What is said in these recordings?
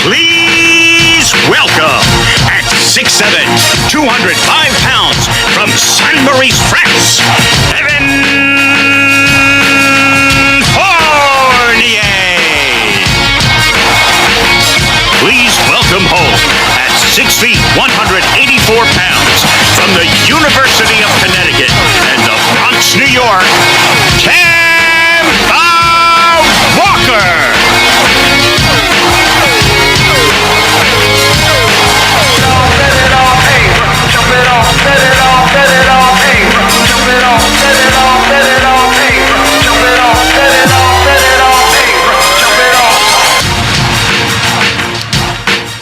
Please welcome, at 6'7", 205 pounds, from Saint-Maurice, France, Evan Fournier. Please welcome home, at 6 feet, 184 pounds, from the University of Connecticut and the Bronx, New York, Kemba Walker.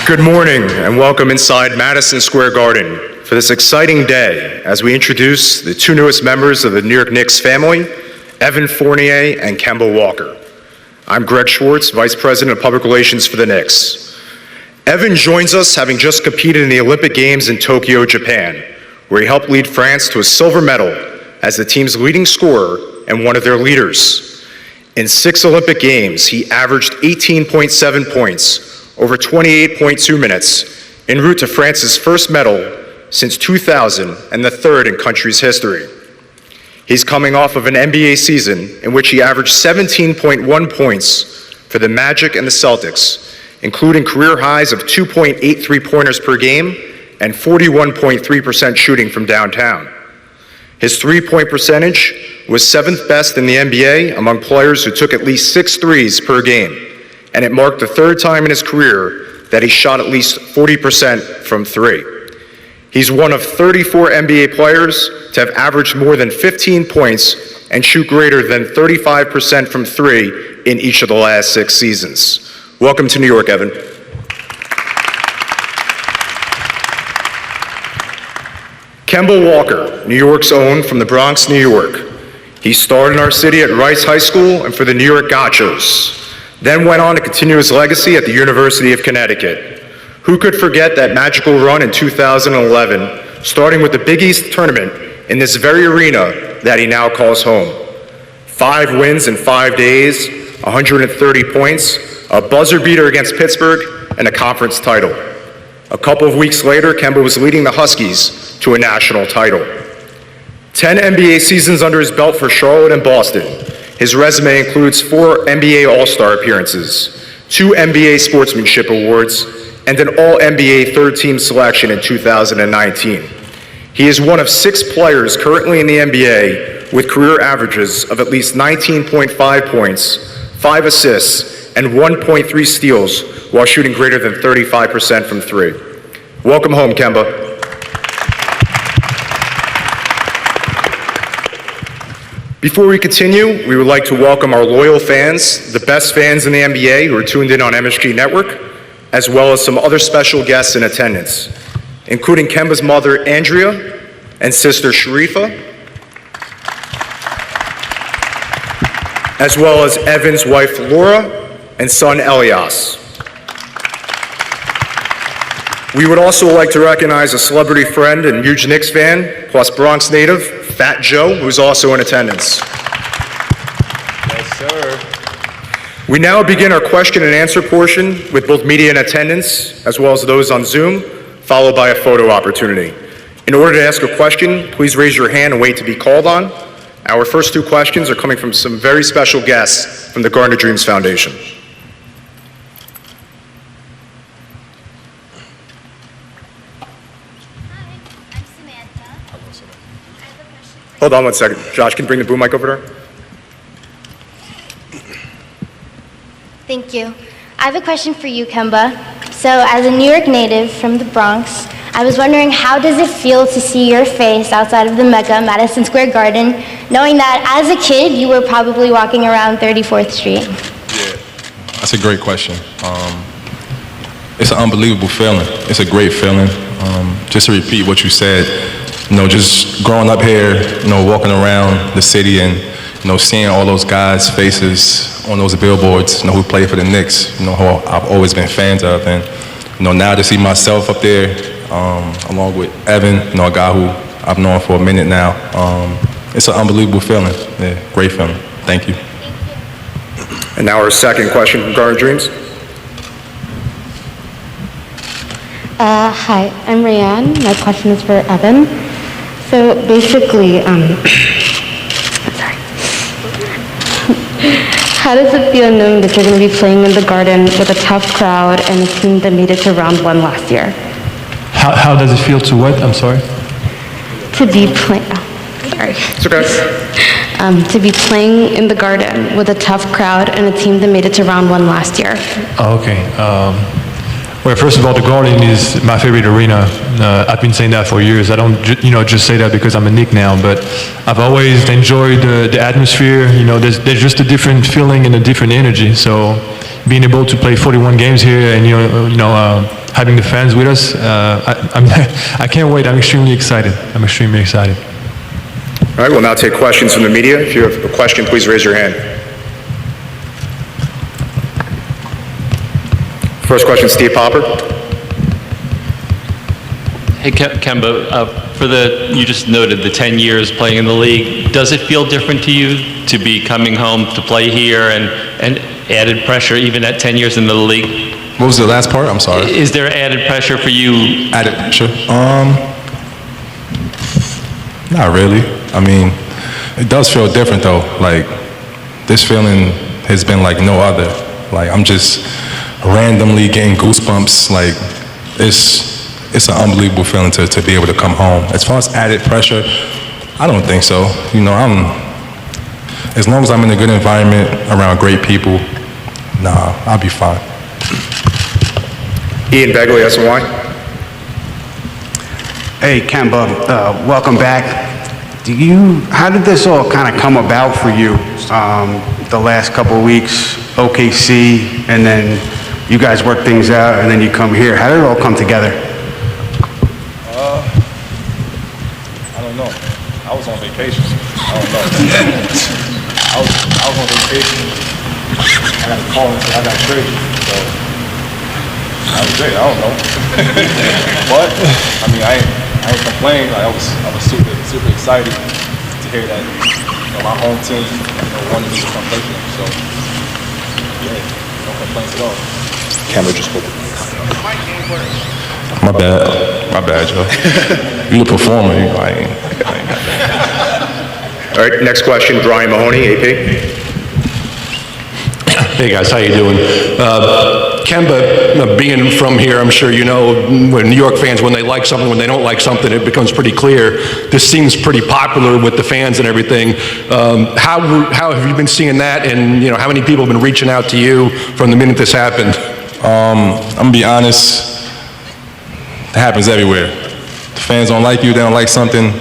Good morning and welcome inside Madison Square Garden for this exciting day as we introduce the two newest members of the New York Knicks family, Evan Fournier and Kemba Walker. I'm Greg Schwartz, Vice President of Public Relations for the Knicks. Evan joins us having just competed in the Olympic Games in Tokyo, Japan, where he helped lead France to a silver medal as the team's leading scorer and one of their leaders. In 6 Olympic Games, he averaged 18.7 points over 28.2 minutes, en route to France's first medal since 2000 and the third in country's history. He's coming off of an NBA season in which he averaged 17.1 points for the Magic and the Celtics, including career highs of 2.8 three-pointers per game and 41.3% shooting from downtown. His three-point percentage was 7th best in the NBA among players who took at least 6 threes per game, and it marked the 3rd time in his career that he shot at least 40% from 3. He's one of 34 NBA players to have averaged more than 15 points and shoot greater than 35% from 3 in each of the last 6 seasons. Welcome to New York, Evan. Kemba Walker, New York's own from the Bronx, New York. He starred in our city at Rice High School and for the New York Gauchos, then went on to continue his legacy at the University of Connecticut. Who could forget that magical run in 2011, starting with the Big East tournament in this very arena that he now calls home. 5 wins in 5 days, 130 points, a buzzer beater against Pittsburgh, and a conference title. A couple of weeks later, Kemba was leading the Huskies to a national title. 10 NBA seasons under his belt for Charlotte and Boston. His resume includes 4 NBA All-Star appearances, 2 NBA Sportsmanship Awards, and an All-NBA third-team selection in 2019. He is one of 6 players currently in the NBA with career averages of at least 19.5 points, 5 assists, and 1.3 steals while shooting greater than 35% from 3. Welcome home, Kemba. Before we continue, we would like to welcome our loyal fans, the best fans in the NBA who are tuned in on MSG Network, as well as some other special guests in attendance, including Kemba's mother, Andrea, and sister, Sharifa, as well as Evan's wife, Laura, and son, Elias. We would also like to recognize a celebrity friend and huge Knicks fan, plus Bronx native, Fat Joe, who's also in attendance. Yes, sir. We now begin our question and answer portion with both media in attendance, as well as those on Zoom, followed by a photo opportunity. In order to ask a question, please raise your hand and wait to be called on. Our first 2 questions are coming from some very special guests from the Garden of Dreams Foundation. Hold on one second. Josh, can you bring the boom mic over there? Thank you. I have a question for you, Kemba. So, as a New York native from the Bronx, I was wondering, how does it feel to see your face outside of the Mecca, Madison Square Garden, knowing that as a kid, you were probably walking around 34th Street? Yeah, that's a great question. It's an unbelievable feeling. It's a great feeling. Just to repeat what you said, just growing up here, walking around the city and, seeing all those guys' faces on those billboards, who play for the Knicks, who I've always been fans of. And, now to see myself up there, along with Evan, a guy who I've known for a minute now, it's an unbelievable feeling. Yeah, great feeling. Thank you. And now our second question from Garden of Dreams. Hi, I'm Rayanne. My question is for Evan. So basically, sorry. How does it feel knowing that you're going to be playing in the Garden with a tough crowd and a team that made it to round one last year? How does it feel to what? I'm sorry. To be playing. Sorry. It's okay. To be playing in the Garden with a tough crowd and a team that made it to round one last year. Oh, okay. Well, first of all, the Garden is my favorite arena. I've been saying that for years. I don't, just say that because I'm a Knick now, but I've always enjoyed the atmosphere. There's just a different feeling and a different energy. So being able to play 41 games here and having the fans with us, I can't wait. I'm extremely excited. All right, we'll now take questions from the media. If you have a question, please raise your hand. First question, Steve Popper. Hey, Kemba, you just noted the 10 years playing in the league. Does it feel different to you to be coming home to play here and added pressure even at 10 years in the league? What was the last part? I'm sorry. Is there added pressure for you? Added pressure? Not really. I mean, it does feel different though. Like, this feeling has been like no other. Like, I'm just randomly getting goosebumps. Like, it's an unbelievable feeling to be able to come home. As far as added pressure, I don't think so. As long as I'm in a good environment around great people, I'll be fine. Ian Begley, SNY. Hey, Kemba, welcome back. How did this all kind of come about for you? The last couple of weeks, OKC, and then you guys work things out, and then you come here. How did it all come together? I don't know. I was on vacation. I don't know. I was on vacation. I got a call and said I got traded. So I was great. I don't know. But I mean, I ain't complaining. I was super excited to hear that my home team wanted me to come play for them. So yeah, no complaints at all. Camera just pulled. My bad, Joe. You the performer. I ain't got that. All right, next question, Brian Mahoney, AP. Hey guys, how you doing? Kemba, being from here, I'm sure you know, when New York fans, when they like something, when they don't like something, it becomes pretty clear. This seems pretty popular with the fans and everything. How have you been seeing that, and how many people have been reaching out to you from the minute this happened? I'm gonna be honest, it happens everywhere. The fans don't like you, they don't like something,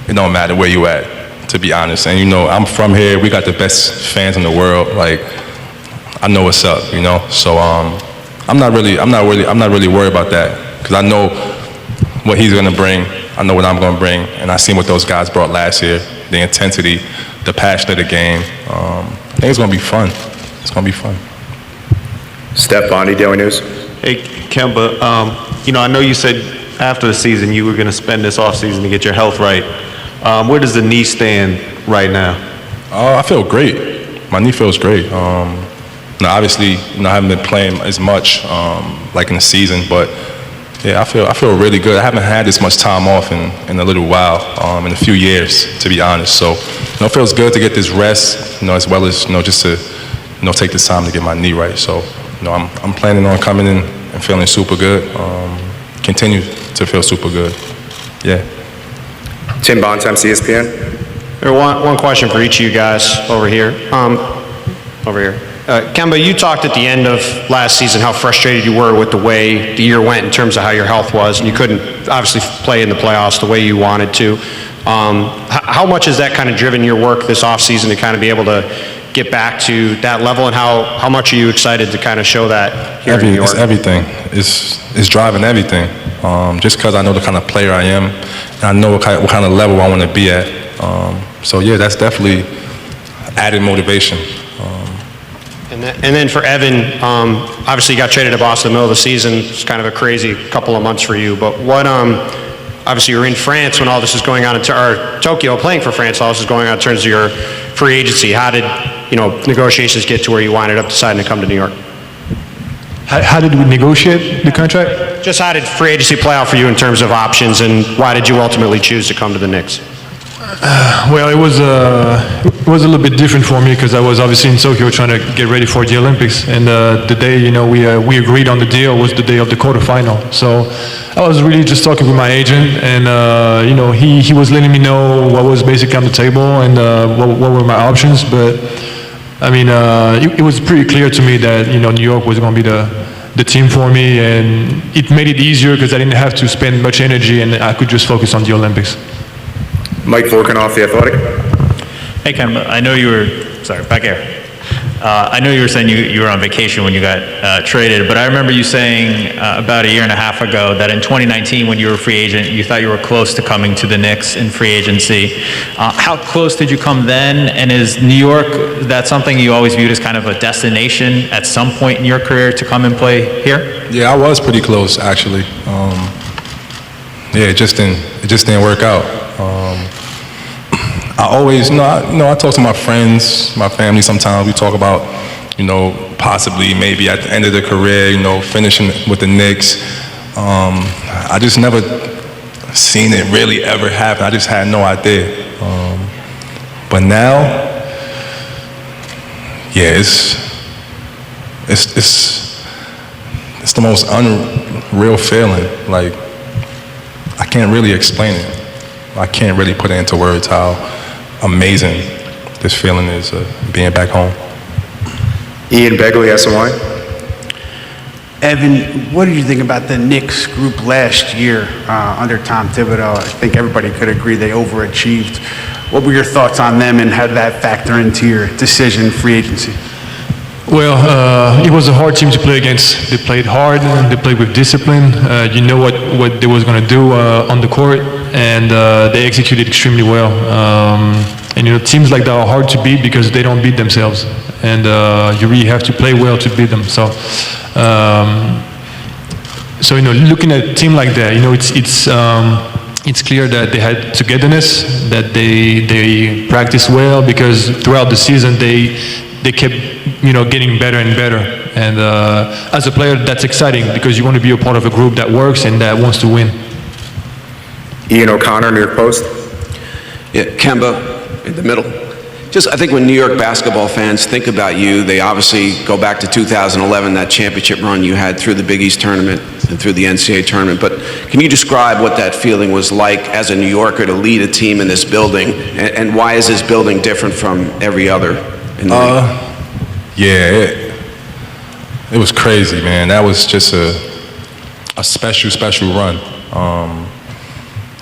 it don't matter where you at, to be honest. And I'm from here, we got the best fans in the world. Like, I know what's up, So I'm not really worried about that, because I know what he's gonna bring, I know what I'm gonna bring, and I seen what those guys brought last year, the intensity, the passion of the game. I think it's gonna be fun. It's gonna be fun. Steph Bondi, Daily News. Hey, Kemba, I know you said after the season you were going to spend this offseason to get your health right. Where does the knee stand right now? I feel great. My knee feels great. Obviously, I haven't been playing as much like in the season, but yeah, I feel really good. I haven't had this much time off in a little while, in a few years, to be honest. So, it feels good to get this rest, as well as just to take this time to get my knee right. So, I'm planning on coming in and feeling super good. Continue to feel super good. Yeah. Tim Bontemps, ESPN. One question for each of you guys over here. Kemba, you talked at the end of last season how frustrated you were with the way the year went in terms of how your health was, and you couldn't obviously play in the playoffs the way you wanted to. How much has that kind of driven your work this offseason to kind of be able to get back to that level, and how much are you excited to kind of show that here in New York? It's everything. It's driving everything. Just because I know the kind of player I am, and I know what kind of level I want to be at. So yeah, that's definitely added motivation. And then for Evan, obviously you got traded to Boston in the middle of the season. It's kind of a crazy couple of months for you, but what obviously you're in France when all this is going on, or Tokyo playing for France, all this is going on in terms of your free agency. How did negotiations get to where you winded up deciding to come to New York? How did we negotiate the contract? Just how did free agency play out for you in terms of options, and why did you ultimately choose to come to the Knicks? Well, it was a little bit different for me because I was obviously in Tokyo trying to get ready for the Olympics, and the day we agreed on the deal was the day of the quarterfinal. So I was really just talking with my agent, and he was letting me know what was basically on the table and what were my options. But I mean, it was pretty clear to me that New York was going to be the team for me, and it made it easier because I didn't have to spend much energy and I could just focus on the Olympics. Mike Vorkanoff, The Athletic. Hey, Kemba, I know you were, sorry, back here. I know you were saying you were on vacation when you got traded, but I remember you saying about a year and a half ago that in 2019 when you were a free agent, you thought you were close to coming to the Knicks in free agency. How close did you come then? And is New York, that something you always viewed as kind of a destination at some point in your career to come and play here? Yeah, I was pretty close, actually. It just didn't work out. I always, I talk to my friends, my family sometimes. We talk about, possibly maybe at the end of their career, finishing with the Knicks. I just never seen it really ever happen. I just had no idea. But now, yeah, it's the most unreal feeling. Like, I can't really explain it. I can't really put it into words how amazing this feeling is being back home. Ian Begley, SNY. Evan, what did you think about the Knicks group last year under Tom Thibodeau? I think everybody could agree they overachieved. What were your thoughts on them, and how did that factor into your decision free agency? Well, it was a hard team to play against. They played hard, they played with discipline. You know what they was going to do on the court, and they executed extremely well. And teams like that are hard to beat because they don't beat themselves, and you really have to play well to beat them. So looking at a team like that, it's clear that they had togetherness, that they practiced well, because throughout the season they kept getting better and better. And as a player, that's exciting because you want to be a part of a group that works and that wants to win. Ian O'Connor, New York Post. Yeah, Kemba, in the middle. I think when New York basketball fans think about you, they obviously go back to 2011, that championship run you had through the Big East tournament and through the NCAA tournament. But can you describe what that feeling was like as a New Yorker to lead a team in this building, and why is this building different from every other in the league? Yeah, it was crazy, man. That was just a special run.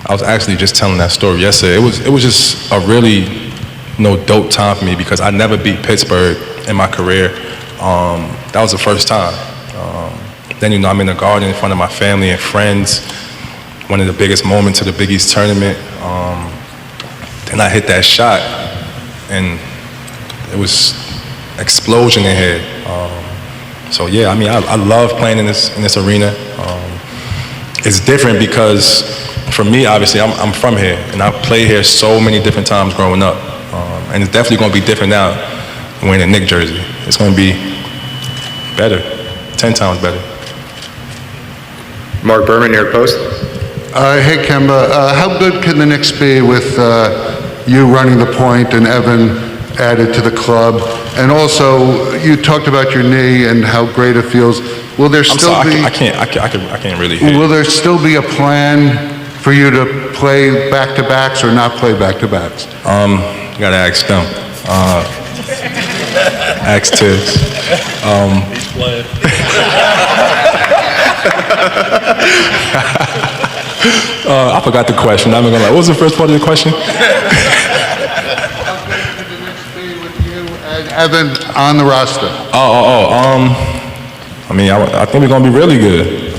I was actually just telling that story yesterday. It was just a really dope time for me because I never beat Pittsburgh in my career. That was the first time. Then I'm in the Garden in front of my family and friends. One of the biggest moments of the Big East tournament. Then I hit that shot, and it was explosion in here. So yeah, I love playing in this arena. It's different because for me, obviously, I'm from here, and I've played here so many different times growing up. And it's definitely going to be different now wearing a Knicks jersey. It's going to be better, 10 times better. Mark Berman, New York Post. Hey, Kemba, how good can the Knicks be with you running the point and Evan added to the club? And also, you talked about your knee and how great it feels. Will there still be? I can't really hear. Will there still be a plan for you to play back-to-backs or not play back-to-backs? You gotta ask them. Ask Tibbs. He's playing. I forgot the question. I'm gonna lie. What was the first part of the question? Evan on the roster. I think we're gonna be really good.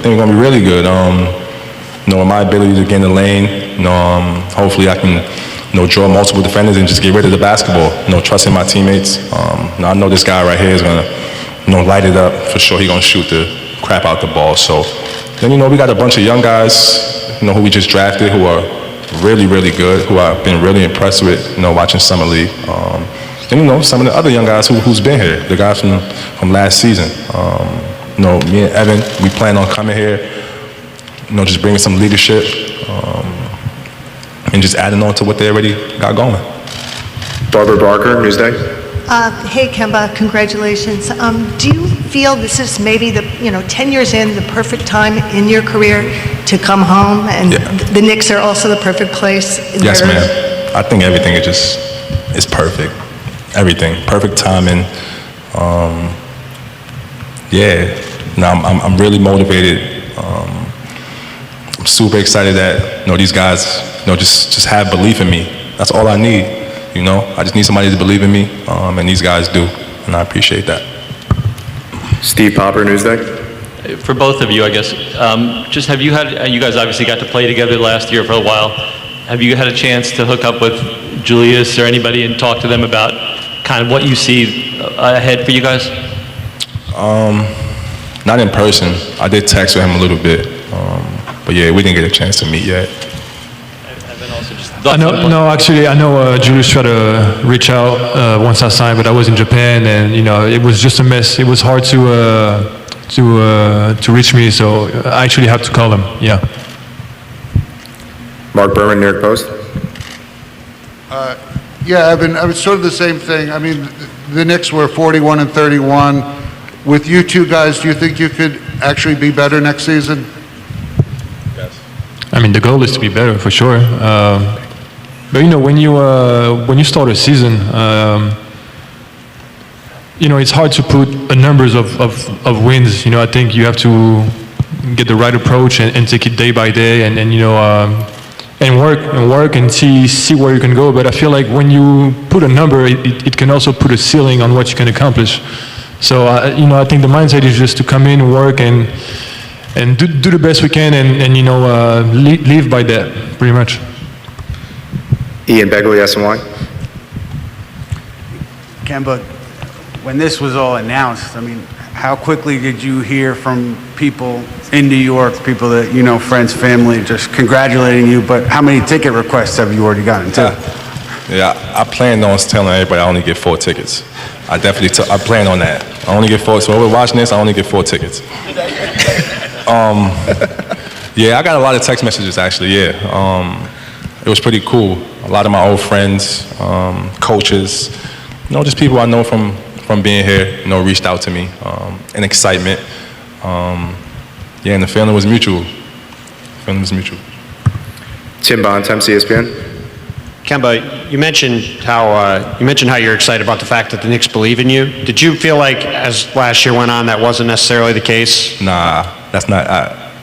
With my ability to get in the lane, hopefully I can, draw multiple defenders and just get rid of the basketball. Trusting my teammates. I know this guy right here is gonna, light it up for sure. He's gonna shoot the crap out the ball. So then, we got a bunch of young guys, who we just drafted who are really, really good, who I've been really impressed with, watching Summer League. And some of the other young guys who's been here, the guys from last season. me and Evan, we plan on coming here, just bringing some leadership, and just adding on to what they already got going. Barbara Barker, Newsday. Hey, Kemba, congratulations. Do you feel this is maybe 10 years in, the perfect time in your career to come home, and the Knicks are also the perfect place? Yes, ma'am. I think everything is perfect. Everything, perfect timing. I'm really motivated. I'm super excited that these guys just have belief in me. That's all I need. I just need somebody to believe in me, and these guys do, and I appreciate that. Steve Popper, Newsday. For both of you, I guess, you guys obviously got to play together last year for a while. Have you had a chance to hook up with Julius or anybody and talk to them about kind of what you see ahead for you guys? Not in person. I did text with him a little bit, but yeah, we didn't get a chance to meet yet. I know Julius tried to reach out once I signed, but I was in Japan, and it was just a mess. It was hard to reach me, so I actually had to call him. Yeah. Mark Berman, New York Post. Yeah, Evan, I was sort of the same thing. I mean, the Knicks were 41-31. With you two guys, do you think you could actually be better next season? I mean, the goal is to be better for sure. But when you start a season, it's hard to put a numbers of wins. I think you have to get the right approach and take it day by day, and work and see where you can go. But I feel like when you put a number, it can also put a ceiling on what you can accomplish. So I think the mindset is just to come in, work, and do the best we can, and live by that, pretty much. Ian Begley, SNY. Kemba, when this was all announced, I mean, how quickly did you hear from people in New York, people that, friends, family, just congratulating you, but how many ticket requests have you already gotten, too? I planned on telling everybody I only get 4 tickets. I plan on that. I only get 4, so whoever watching this, I only get 4 tickets. I got a lot of text messages, actually, it was pretty cool. A lot of my old friends, coaches, just people I know from being here, reached out to me, in excitement. And the feeling was mutual. Tim Bontemps, ESPN. Kemba, you mentioned how you're excited about the fact that the Knicks believe in you. Did you feel like as last year went on, that wasn't necessarily the case? Nah, that's not.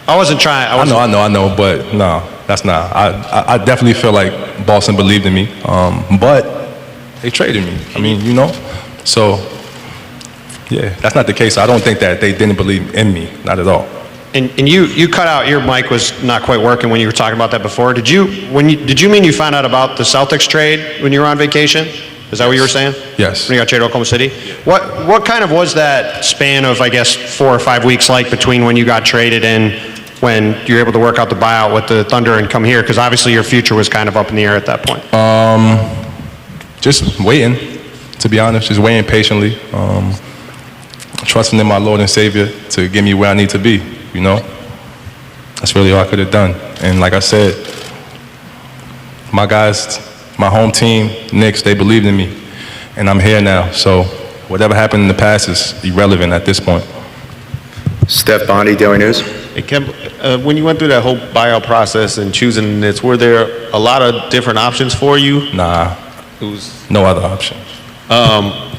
I wasn't trying. I know, but no, that's not. I definitely feel like Boston believed in me, but they traded me. I mean, so yeah, that's not the case. I don't think that they didn't believe in me, not at all. And you cut out, your mic was not quite working when you were talking about that before. Did you mean you found out about the Celtics trade when you were on vacation? Is that what you were saying? Yes. When you got traded to Oklahoma City? What kind of was that span of, I guess, 4 or 5 weeks like between when you got traded and when you were able to work out the buyout with the Thunder and come here? Because obviously your future was kind of up in the air at that point. Just waiting, to be honest, just waiting patiently. Trusting in my Lord and Savior to get me where I need to be, That's really all I could have done. And like I said, my guys, my home team, Knicks, they believed in me. And I'm here now. So whatever happened in the past is irrelevant at this point. Steph Bondi, Daily News. Hey, Kemba, when you went through that whole buyout process and choosing the Knicks, were there a lot of different options for you? Nah, no other option.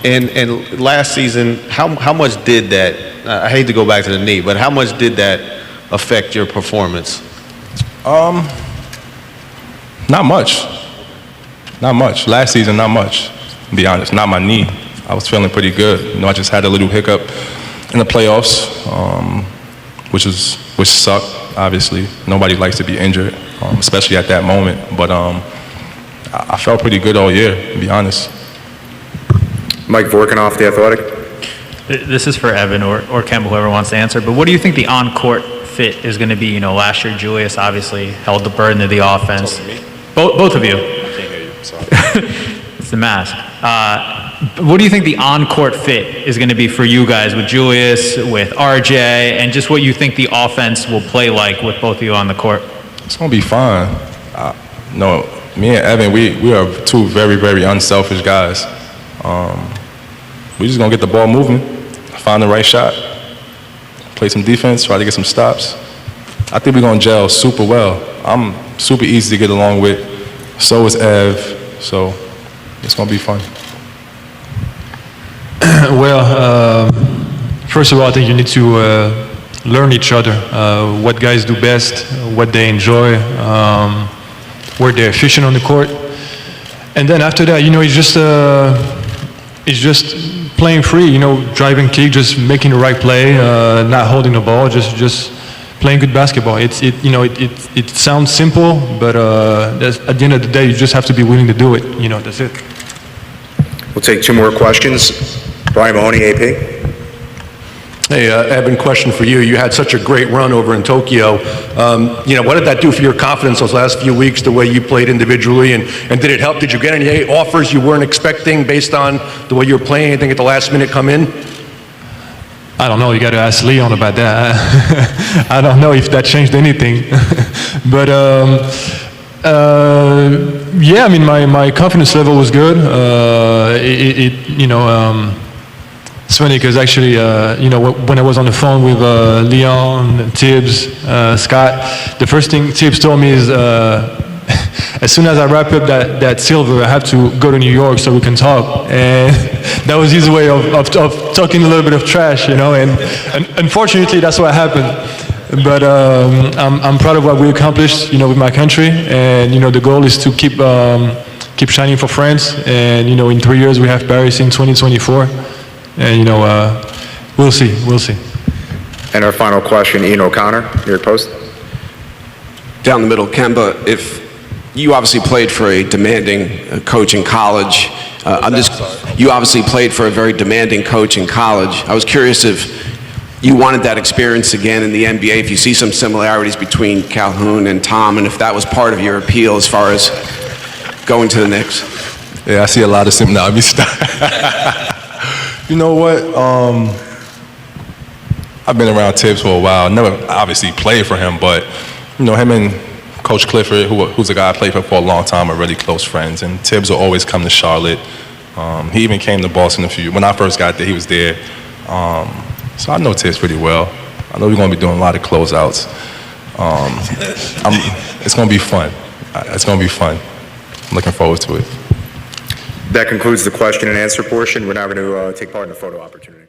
And last season, how much did that, I hate to go back to the knee, but how much did that affect your performance? Not much. Last season, not much, to be honest. Not my knee. I was feeling pretty good. I just had a little hiccup in the playoffs, which sucked, obviously. Nobody likes to be injured, especially at that moment. But I felt pretty good all year, to be honest. Mike Vorkanoff, The Athletic. This is for Evan or Kemba, whoever wants to answer. But what do you think the on-court fit is going to be? Last year Julius obviously held the burden of the offense. Both of you. I can't hear you. Sorry. It's the mask. what do you think the on-court fit is going to be for you guys with Julius, with RJ, and just what you think the offense will play like with both of you on the court? It's gonna be fine. No, me and Evan, we are two very, very unselfish guys. We just gonna get the ball moving, find the right shot, play some defense, try to get some stops. I think we're gonna gel super well. I'm super easy to get along with. So is Ev. So it's gonna be fun. Well, first of all, I think you need to learn each other, what guys do best, what they enjoy, where they're efficient on the court. And then after that, it's just playing free, driving kick, just making the right play, not holding the ball, just playing good basketball. It sounds simple, but at the end of the day, you just have to be willing to do it. That's it. We'll take two more questions. Brian Mahoney, AP. Hey, Evan, question for you. You had such a great run over in Tokyo. What did that do for your confidence those last few weeks, the way you played individually, and did it help? Did you get any offers you weren't expecting based on the way you were playing? Anything at the last minute come in? I don't know. You got to ask Leon about that. I don't know if that changed anything. But yeah, I mean, my confidence level was good. It's funny because actually, when I was on the phone with Leon, Tibbs, Scott, the first thing Tibbs told me is, as soon as I wrap up that silver, I have to go to New York so we can talk. And that was his way of talking a little bit of trash, and unfortunately, that's what happened. But I'm proud of what we accomplished, with my country. And, the goal is to keep shining for France. And, in 3 years, we have Paris in 2024. And, we'll see. And our final question, Ian O'Connor, New York Post. Down the middle, Kemba, if you obviously played for a demanding coach in college, you obviously played for a very demanding coach in college. I was curious if you wanted that experience again in the NBA, if you see some similarities between Calhoun and Tom, and if that was part of your appeal as far as going to the Knicks. Yeah, I see a lot of similarities. You know what? I've been around Tibbs for a while. Never obviously played for him, but him and Coach Clifford, who's a guy I played for a long time, are really close friends. And Tibbs will always come to Charlotte. He even came to Boston when I first got there. He was there. So I know Tibbs pretty well. I know we're going to be doing a lot of closeouts. It's going to be fun. It's going to be fun. I'm looking forward to it. That concludes the question and answer portion. We're now going to take part in the photo opportunity.